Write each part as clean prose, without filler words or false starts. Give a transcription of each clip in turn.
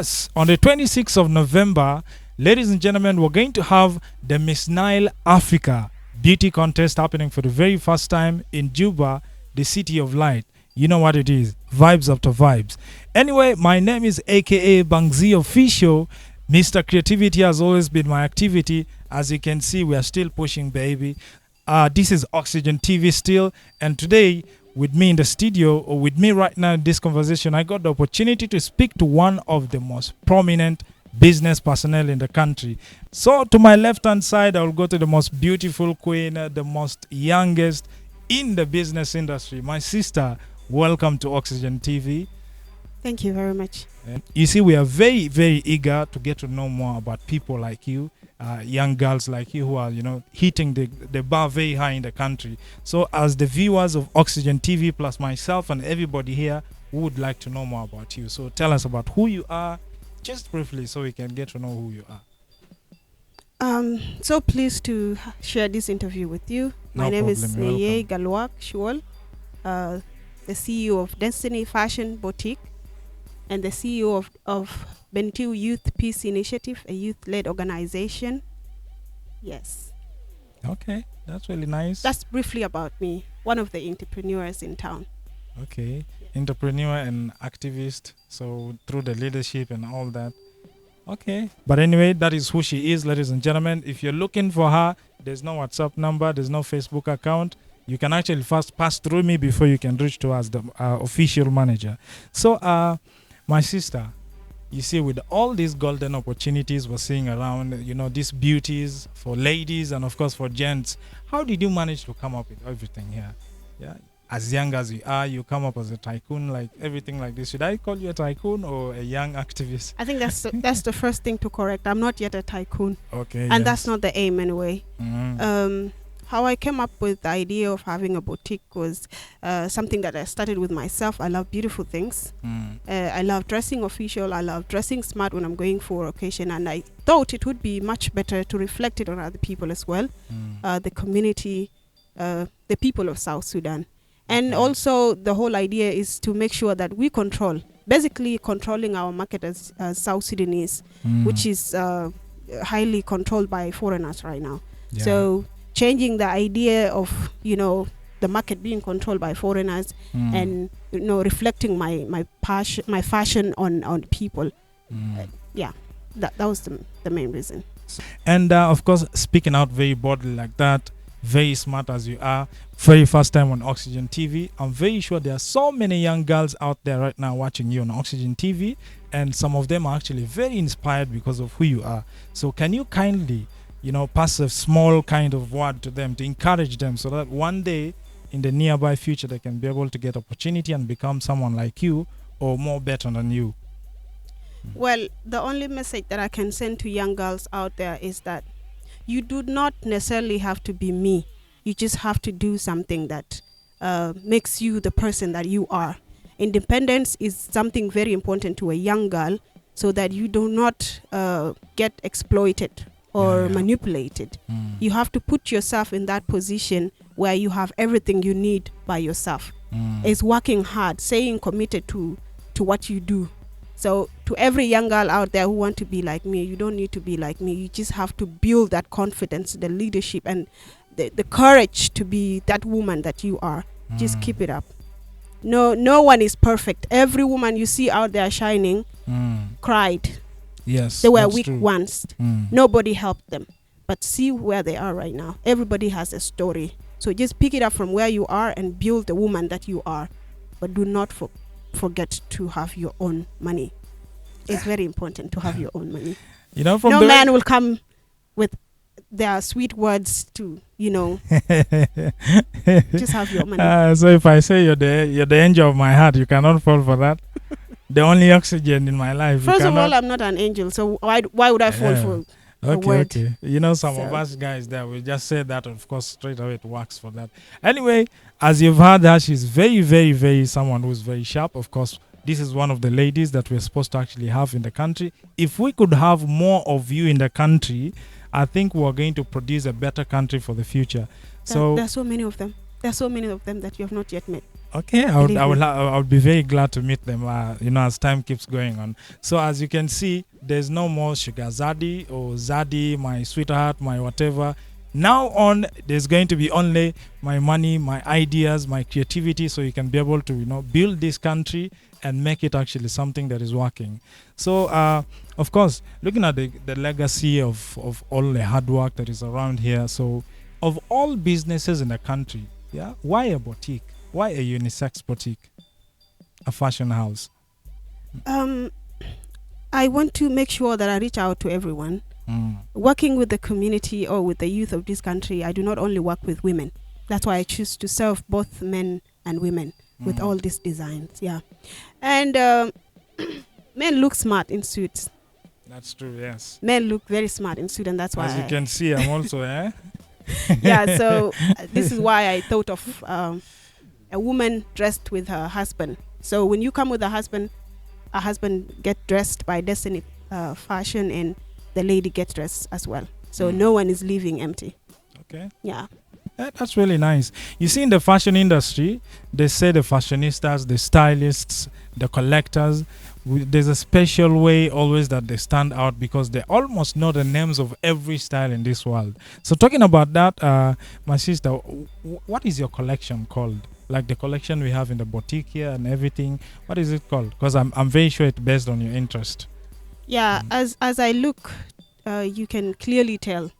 Yes, on the 26th of November, ladies and gentlemen, we're going to have the Miss Nile Africa beauty contest happening for the very first time in Juba, the city of light. You know what it is, vibes after vibes. Anyway, my name is aka Bangzi Official. Mr. Creativity has always been my activity. As you can see, we are still pushing, baby. This is Oxygen TV still, and today with me in the studio, or with me right now in this conversation, I got the opportunity to speak to one of the most prominent business personnel in the country. So to my left hand side, I will go to the most beautiful queen, the most youngest in the business industry, my sister. Welcome to Oxygen TV. Thank you very much. You see, we are very, very eager to get to know more about people like you, young girls like you who are, hitting the bar very high in the country. So as the viewers of Oxygen TV plus myself and everybody here, we would like to know more about you. So tell us about who you are, just briefly, so we can get to know who you are. So pleased to share this interview with you. My name is Nyayeyi Shuol, the CEO of Destiny Fashion Boutique and the CEO of Bentiu Youth Peace Initiative, a youth-led organization. Yes. Okay, that's really nice. That's briefly about me, one of the entrepreneurs in town. Okay, entrepreneur and activist, so through the leadership and all that. Okay, but anyway, that is who she is, ladies and gentlemen. If you're looking for her, there's no WhatsApp number, there's no Facebook account. You can actually first pass through me before you can reach to us, the official manager. So, my sister, you see, with all these golden opportunities we're seeing around, these beauties for ladies and of course for gents, how did you manage to come up with everything here? Yeah, as young as you are, you come up as a tycoon, like everything like this. Should I call you a tycoon or a young activist? I think that's the first thing to correct. I'm not yet a tycoon. Okay. And that's not the aim anyway. Mm-hmm. How I came up with the idea of having a boutique was something that I started with myself. I love beautiful things. I love dressing official. I love dressing smart when I'm going for occasion. And I thought it would be much better to reflect it on other people as well, the community, the people of South Sudan. And also the whole idea is to make sure that we basically controlling our market as South Sudanese, which is highly controlled by foreigners right now. Yeah. So changing the idea of the market being controlled by foreigners and reflecting my fashion on people. That was the main reason. And of course, speaking out very boldly like that, very smart as you are, very first time on Oxygen TV, I'm very sure there are so many young girls out there right now watching you on Oxygen TV, and some of them are actually very inspired because of who you are. So can you kindly pass a small kind of word to them to encourage them so that one day in the nearby future they can be able to get opportunity and become someone like you or more better than you? Well, the only message that I can send to young girls out there is that you do not necessarily have to be me. You just have to do something that makes you the person that you are. Independence is something very important to a young girl so that you do not get exploited or manipulated. You have to put yourself in that position where you have everything you need by yourself. It's working hard, staying committed to what you do. So to every young girl out there who want to be like me, you don't need to be like me. You just have to build that confidence, the leadership, and the courage to be that woman that you are. Just keep it up. No one is perfect. Every woman you see out there shining cried. Yes, they were weak true. once. Nobody helped them. But see where they are right now. Everybody has a story. So just pick it up from where you are and build the woman that you are. But do not forget to have your own money. It's very important to have your own money. From no man will come with their sweet words to, just have your money. So if I say you're the angel of my heart, you cannot fall for that. The only oxygen in my life. First of all, I'm not an angel, so why would I fall for a word? Okay. Some of us guys there, we just say that, of course, straight away it works for that. Anyway, as you've heard her, she's very, very, very someone who's very sharp. Of course, this is one of the ladies that we're supposed to actually have in the country. If we could have more of you in the country, I think we're going to produce a better country for the future. There are so many of them. There are so many of them that you have not yet met. Okay, Believe me. I would be very glad to meet them. As time keeps going on. So as you can see, there's no more sugar zaddy or zaddy, my sweetheart, my whatever. Now on, there's going to be only my money, my ideas, my creativity, so you can be able to build this country and make it actually something that is working. So of course, looking at the legacy of all the hard work that is around here. So of all businesses in the country, yeah, why a boutique? Why a unisex boutique? A fashion house? Um, I want to make sure that I reach out to everyone. Mm. Working with the community or with the youth of this country, I do not only work with women. That's why I choose to serve both men and women with all these designs. Yeah. And men look smart in suits. That's true, yes. Men look very smart in suits, and that's why As you can see, I'm also, yeah, so this is why I thought of a woman dressed with her husband. So when you come with a husband get dressed by Destiny Fashion, and the lady gets dressed as well. So no one is leaving empty. Okay. Yeah. That's really nice. You see, in the fashion industry, they say the fashionistas, the stylists, the collectors, there's a special way always that they stand out because they almost know the names of every style in this world. So talking about that, my sister, what is your collection called? Like the collection we have in the boutique here and everything. What is it called? Because I'm very sure it's based on your interest. Yeah, as I look, you can clearly tell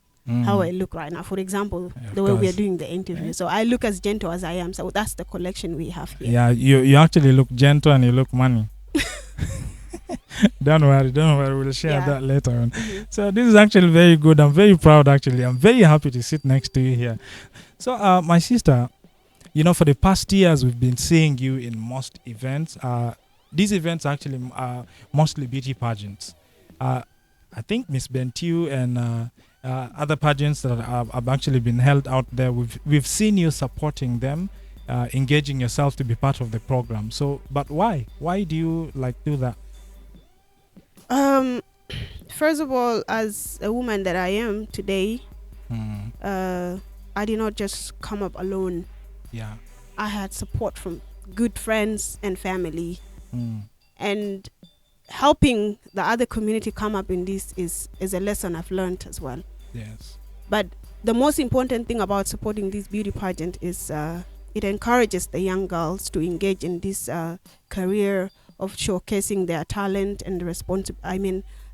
how I look right now. For example, the way we are doing the interview. Yeah. So I look as gentle as I am. So that's the collection we have here. Yeah, you actually look gentle and you look money. Don't worry. We'll share that later on. So this is actually very good. I'm very proud, actually. I'm very happy to sit next to you here. So my sister, for the past years, we've been seeing you in most events. These events actually are mostly beauty pageants. I think Miss Bentiu and other pageants that have actually been held out there, we've seen you supporting them, engaging yourself to be part of the program. So, but why? Why do you do that? First of all, as a woman that I am today, I did not just come up alone. Yeah, I had support from good friends and family, and helping the other community come up in this is a lesson I've learned as well. Yes. But the most important thing about supporting this beauty pageant is it encourages the young girls to engage in this career of showcasing their talent and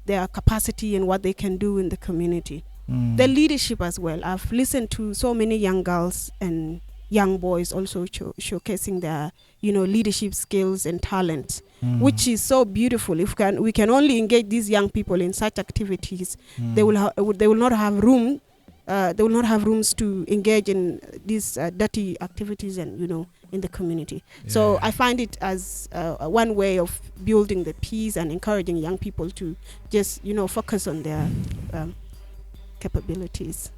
their capacity and what they can do in the community. The leadership as well. I've listened to so many young girls and young boys also showcasing their leadership skills and talents, which is so beautiful. If we can only engage these young people in such activities, they will not have room. They will not have rooms to engage in these dirty activities and in the community. Yeah. So I find it as one way of building the peace and encouraging young people to just focus on their capabilities.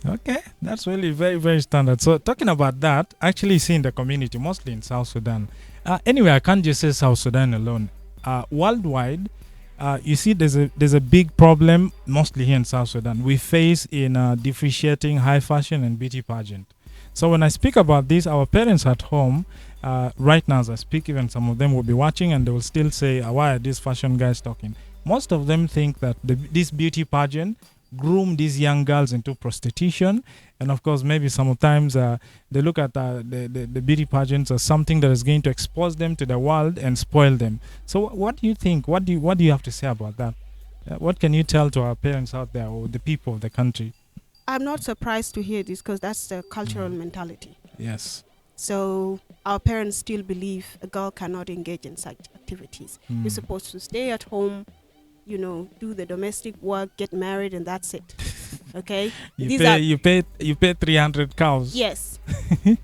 Okay, that's really very, very standard. So talking about that, actually seeing the community, mostly in South Sudan. Anyway, I can't just say South Sudan alone. Worldwide, you see there's a big problem, mostly here in South Sudan, we face in differentiating high fashion and beauty pageant. So when I speak about this, our parents at home, right now as I speak, even some of them will be watching and they will still say, why are these fashion guys talking? Most of them think that this beauty pageant groom these young girls into prostitution, and of course maybe sometimes they look at the beauty pageants as something that is going to expose them to the world and spoil them. So what do you think? What do you have to say about that? What can you tell to our parents out there or the people of the country? I'm not surprised to hear this because that's the cultural mentality. Yes. So our parents still believe a girl cannot engage in such activities. You're supposed to stay at home, do the domestic work, get married, and that's it. Okay? You pay 300 cows. Yes.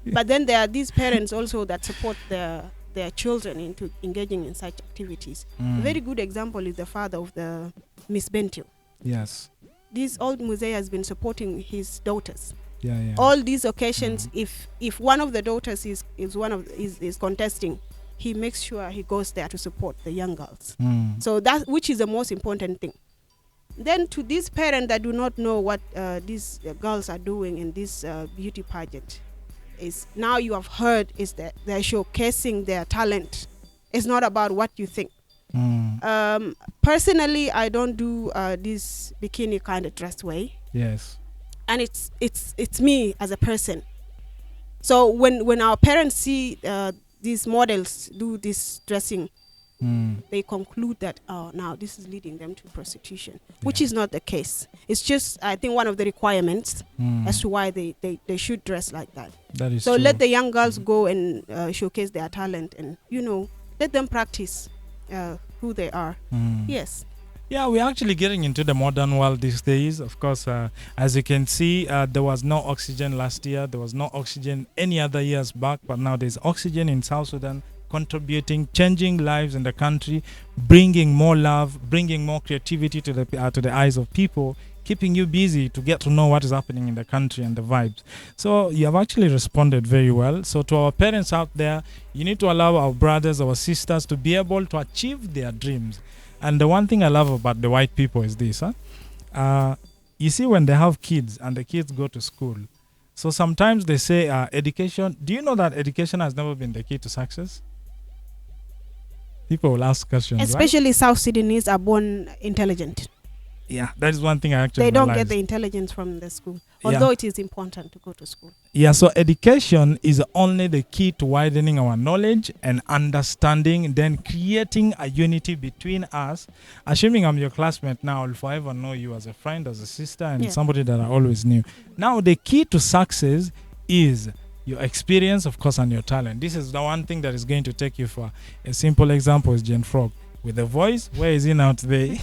But then there are these parents also that support their children into engaging in such activities. A very good example is the father of the Miss Bentiu. Yes. This old Musée has been supporting his daughters. Yeah. All these occasions, if one of the daughters is contesting, he makes sure he goes there to support the young girls. So that, which is the most important thing. Then to these parents that do not know what these girls are doing in this beauty pageant, is now you have heard is that they're showcasing their talent. It's not about what you think. Personally, I don't do this bikini kind of dress way. Yes. And it's me as a person. So when our parents see these models do this dressing, they conclude that now this is leading them to prostitution, which is not the case. It's just, I think, one of the requirements as to why they should dress like that. That is so true. let the young girls go and showcase their talent, and let them practice who they are. Yes. Yeah, we're actually getting into the modern world these days. Of course, as you can see, there was no oxygen last year. There was no oxygen any other years back. But now there's oxygen in South Sudan, contributing, changing lives in the country, bringing more love, bringing more creativity to the eyes of people, keeping you busy to get to know what is happening in the country and the vibes. So you have actually responded very well. So to our parents out there, you need to allow our brothers, our sisters to be able to achieve their dreams. And the one thing I love about the white people is this, you see, when they have kids and the kids go to school, so sometimes they say education. Do you know that education has never been the key to success? People will ask questions, Especially right? South Sudanese are born intelligent. Yeah, that is one thing I actually They don't realized. get the intelligence from the school, although it is important to go to school. Yeah, so education is only the key to widening our knowledge and understanding, then creating a unity between us. Assuming I'm your classmate now, I'll forever know you as a friend, as a sister, and somebody that I always knew. Now, the key to success is your experience, of course, and your talent. This is the one thing that is going to take you for. A simple example is Jen Frog. With the voice, where is he now today?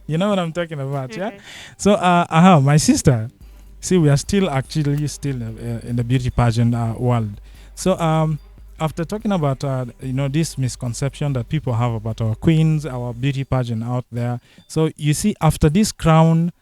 You know what I'm talking about, yeah? So, my sister, see, we are still in the beauty pageant world. So, after talking about, this misconception that people have about our queens, our beauty pageant out there. So, you see, after this crowns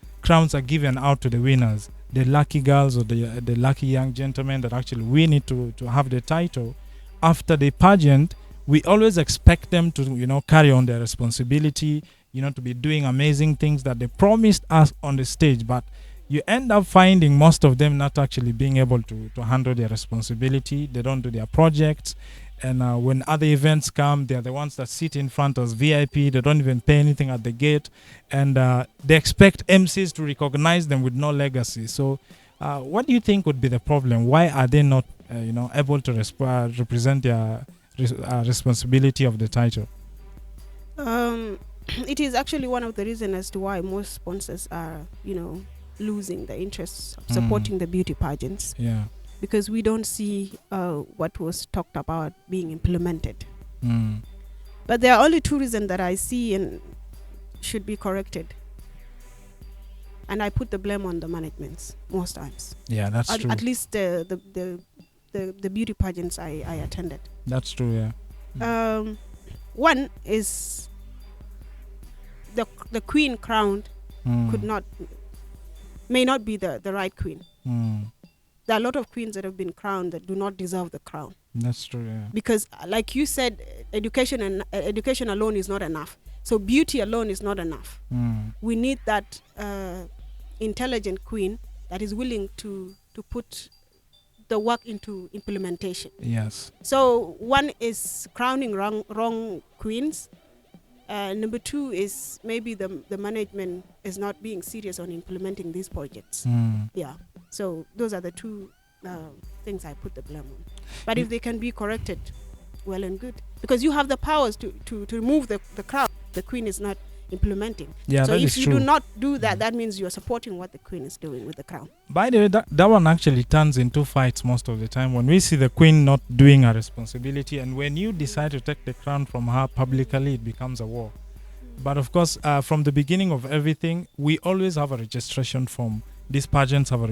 are given out to the winners, the lucky girls or the lucky young gentlemen that actually win it to have the title, after the pageant, we always expect them to, carry on their responsibility, to be doing amazing things that they promised us on the stage. But you end up finding most of them not actually being able to handle their responsibility. They don't do their projects. And when other events come, they're the ones that sit in front as VIP. They don't even pay anything at the gate. And they expect MCs to recognize them with no legacy. So what do you think would be the problem? Why are they not, able to represent their responsibility of the title? It is actually one of the reasons as to why most sponsors are, losing the interest of supporting the beauty pageants. Yeah. Because we don't see what was talked about being implemented. But there are only two reasons that I see and should be corrected. And I put the blame on the managements most times. Yeah, that's true. At least the beauty pageants I attended. That's true, yeah. One is the queen crowned may not be the right queen. There are a lot of queens that have been crowned that do not deserve the crown. That's true, yeah. Because, like you said, education alone is not enough. So beauty alone is not enough. We need that intelligent queen that is willing to put the work into implementation. Yes. So one is crowning wrong queens. Number two is maybe the management is not being serious on implementing these projects. Yeah. So those are the two things I put the blame on. But if they can be corrected, well and good. Because you have the powers to remove the crowd. The queen is not implementing. Yeah, so that if is you true. do not do that, that means you're supporting what the queen is doing with the crown. By the way, that one actually turns into fights most of the time when we see the queen not doing her responsibility, and when you decide to take the crown from her publicly, it becomes a war. But of course, from the beginning of everything, we always have a registration form. These pageants have a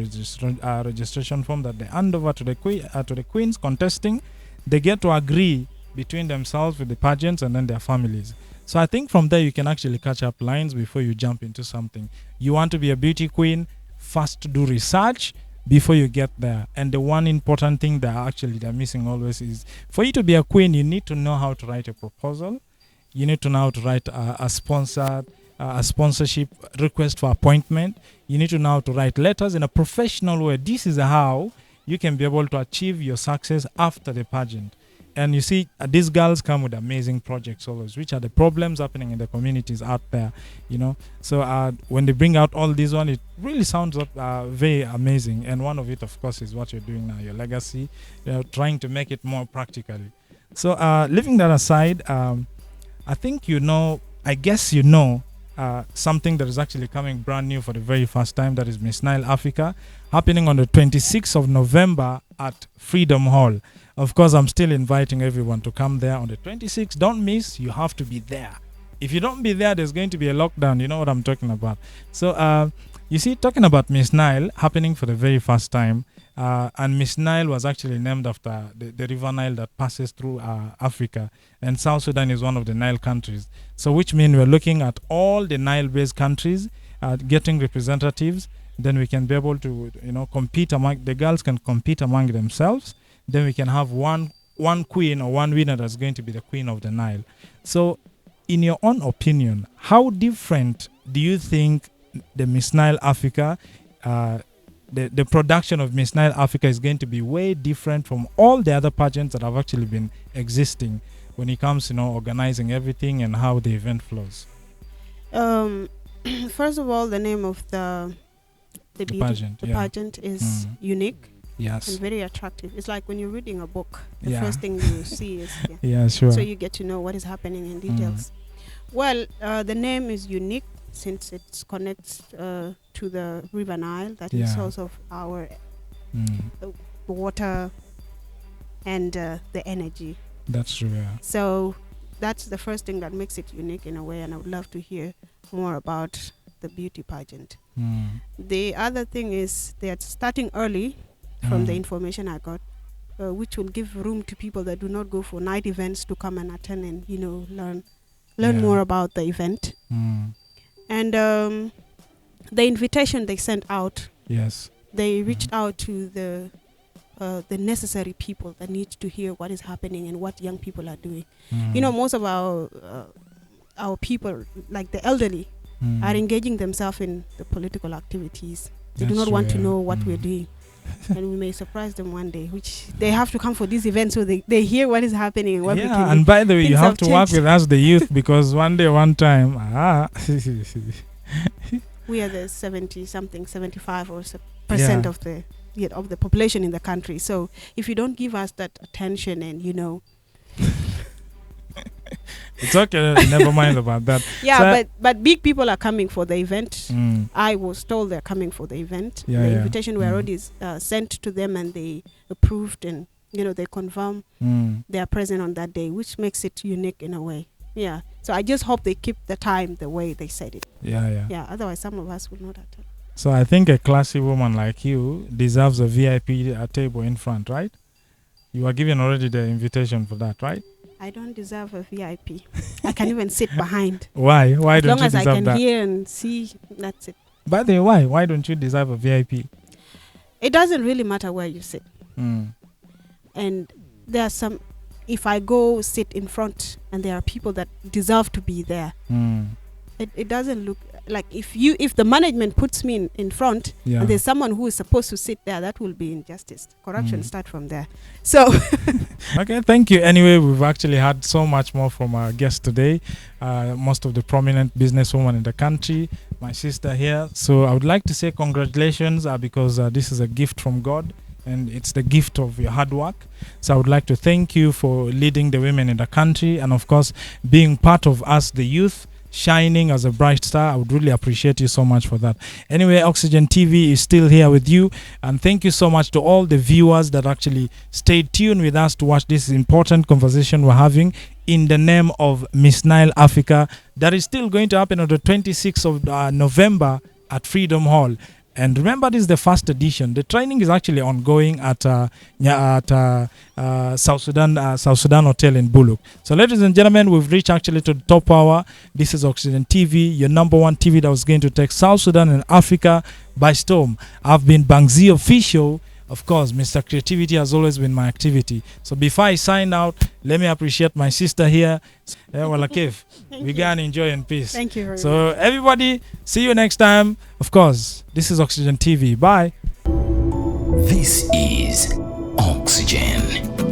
registration form that they hand over to the queens contesting. They get to agree between themselves with the pageants and then their families. So I think from there you can actually catch up lines before you jump into something. You want to be a beauty queen, first do research before you get there. And the one important thing that actually they're missing always is, for you to be a queen, you need to know how to write a proposal. You need to know how to write a sponsorship request for appointment. You need to know how to write letters in a professional way. This is how you can be able to achieve your success after the pageant. And you see, these girls come with amazing projects always, which are the problems happening in the communities out there, you know. So when they bring out all these one, it really sounds very amazing. And one of it, of course, is what you're doing now, your legacy, trying to make it more practically. So leaving that aside, I think I guess something that is actually coming brand new for the very first time, that is Miss Nile Africa, happening on the 26th of November at Freedom Hall. Of course, I'm still inviting everyone to come there on the 26th. Don't miss. You have to be there. If you don't be there, there's going to be a lockdown. You know what I'm talking about. So, you see, talking about Miss Nile happening for the very first time, and Miss Nile was actually named after the river Nile that passes through Africa, and South Sudan is one of the Nile countries. So, which means we're looking at all the Nile-based countries getting representatives. Then we can be able to, compete among the girls can compete among themselves. Then we can have one queen or one winner that's going to be the queen of the Nile. So, in your own opinion, how different do you think the Miss Nile Africa, the production of Miss Nile Africa is going to be way different from all the other pageants that have actually been existing when it comes to organizing everything and how the event flows? First of all, the name of the pageant is unique. Yes. And very attractive. It's like when you're reading a book, the first thing you see is yeah, sure. So you get to know what is happening in details. Well, the name is unique since it connects to the River Nile, that is source of our water and the energy. That's true. Yeah. So that's the first thing that makes it unique in a way, and I would love to hear more about the beauty pageant. The other thing is they're starting early. From the information I got, which will give room to people that do not go for night events to come and attend and learn more about the event. And the invitation they sent out, they reached out to the necessary people that need to hear what is happening and what young people are doing. Most of our people, like the elderly, are engaging themselves in the political activities. They do not want to know what we're doing. And we may surprise them one day, which they have to come for these events so they hear what is happening. And what we can and by the way, you have to work with us, the youth, because one time, we are the 75 or percent of the population in the country. So if you don't give us that attention and it's okay, never mind about that. But big people are coming for the event. I was told they're coming for the event. The invitation were already sent to them, and they approved, and they confirm they are present on that day, which makes it unique in a way. So I just hope they keep the time the way they said it. Otherwise some of us will not attend. So I think a classy woman like you deserves a VIP table in front, right? You are given already the invitation for that, right? I don't deserve a VIP. I can even sit behind. Why? Why don't you deserve that? As long as I can hear and see, that's it. By the way, why don't you deserve a VIP? It doesn't really matter where you sit. And there are some, if I go sit in front and there are people that deserve to be there, it doesn't look like if the management puts me in front and there's someone who is supposed to sit there, that will be injustice. Corruption start from there. So okay, thank you. Anyway, we've actually had so much more from our guest today, most of the prominent businesswomen in the country, my sister here. So I would like to say congratulations because this is a gift from God, and it's the gift of your hard work. So I would like to thank you for leading the women in the country, and of course being part of us, the youth, shining as a bright star. I would really appreciate you so much for that. Anyway, Oxygen TV is still here with you, and thank you so much to all the viewers that actually stayed tuned with us to watch this important conversation we're having in the name of Miss Nile Africa, that is still going to happen on the 26th of November at Freedom Hall. And remember, this is the first edition. The training is actually ongoing at South Sudan Hotel in Bullock. So, ladies and gentlemen, we've reached actually to the top hour. This is Oxygen TV, your number one TV that was going to take South Sudan and Africa by storm. I've been Bangzi Official. Of course, Mr. Creativity has always been my activity. So before I sign out, let me appreciate my sister here. We can enjoy in peace. Thank you very much. So everybody, see you next time. Of course, this is Oxygen TV. Bye. This is Oxygen.